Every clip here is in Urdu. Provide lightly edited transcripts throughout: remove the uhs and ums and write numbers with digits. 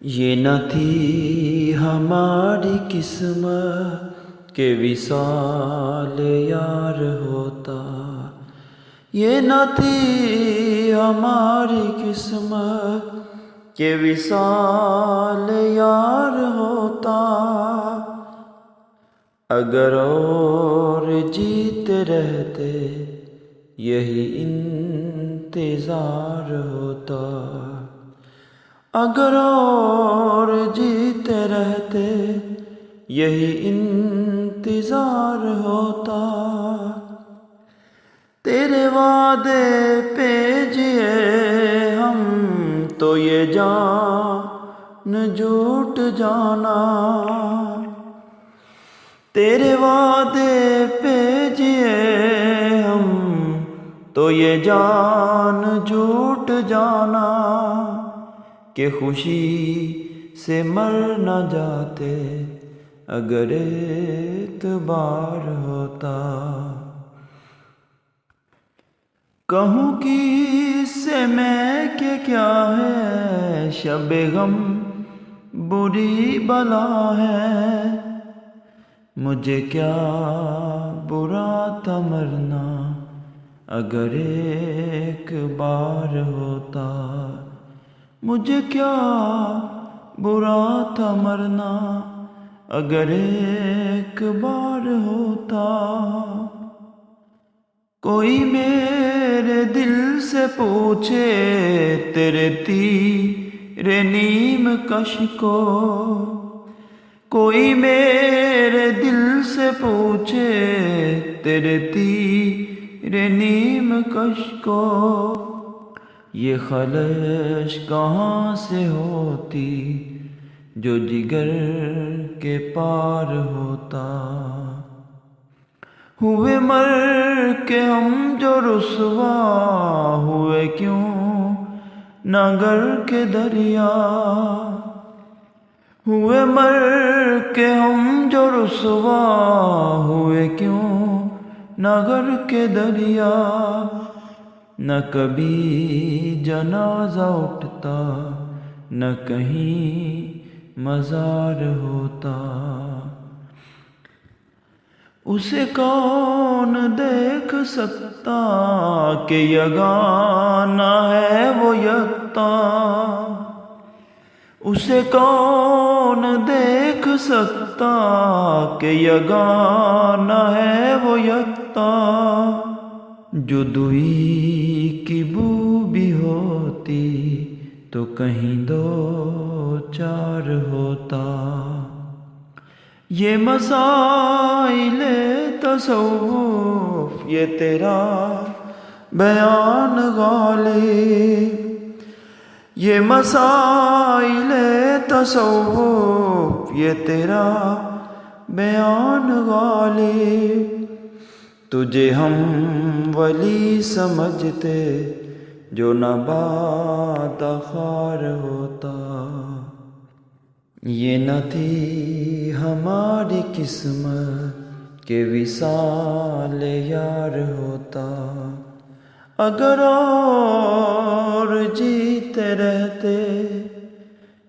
یہ نہ تھی ہماری قسمت کہ وصال یار ہوتا، یہ نہ تھی ہماری قسمت کہ وصال یار ہوتا، اگر اور جیتے رہتے یہی انتظار ہوتا، اگر اور جیتے رہتے یہی انتظار ہوتا، تیرے وعدے پہ جیے ہم تو یہ جان جھوٹ جانا، تیرے وعدے پہ جیے ہم تو یہ جان جھوٹ جانا، کہ خوشی سے مر نہ جاتے اگر اعتبار ہوتا، کہوں کس سے میں کہ کیا ہے شب غم بری بلا ہے، مجھے کیا برا تھا مرنا اگر ایک بار ہوتا، مجھے کیا برا تھا مرنا اگر ایک بار ہوتا، کوئی میرے دل سے پوچھے تیرے تیرے نیم کش کو، کوئی میرے دل سے پوچھے تیرے تیرے نیم کش کو، یہ خلش کہاں سے ہوتی جو جگر کے پار ہوتا، ہوئے مر کے ہم جو رسوا ہوئے کیوں نہ گر کے دریا، ہوئے مر کے ہم جو رسوا ہوئے کیوں نہ گر کے دریا، نہ کبھی جنازہ اٹھتا نہ کہیں مزار ہوتا، اسے کون دیکھ سکتا کہ یگانہ ہے وہ یکتا، اسے کون دیکھ سکتا کہ یگانہ ہے وہ یکتا، جدائی کی بو بھی ہوتی تو کہیں دو چار ہوتا، یہ مسائل تصوف یہ تیرا بیان غالب، یہ مسائل تصوف یہ تیرا بیان غالب، تجھے ہم ولی سمجھتے جو نہ بادخار ہوتا، یہ نہ تھی ہماری قسمت کہ وصال یار ہوتا، اگر اور جیتے رہتے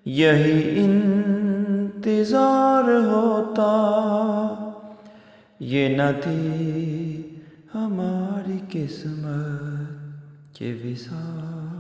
یہی انتظار ہوتا، یہ نہ تھی ہماری قسمت کہ وصال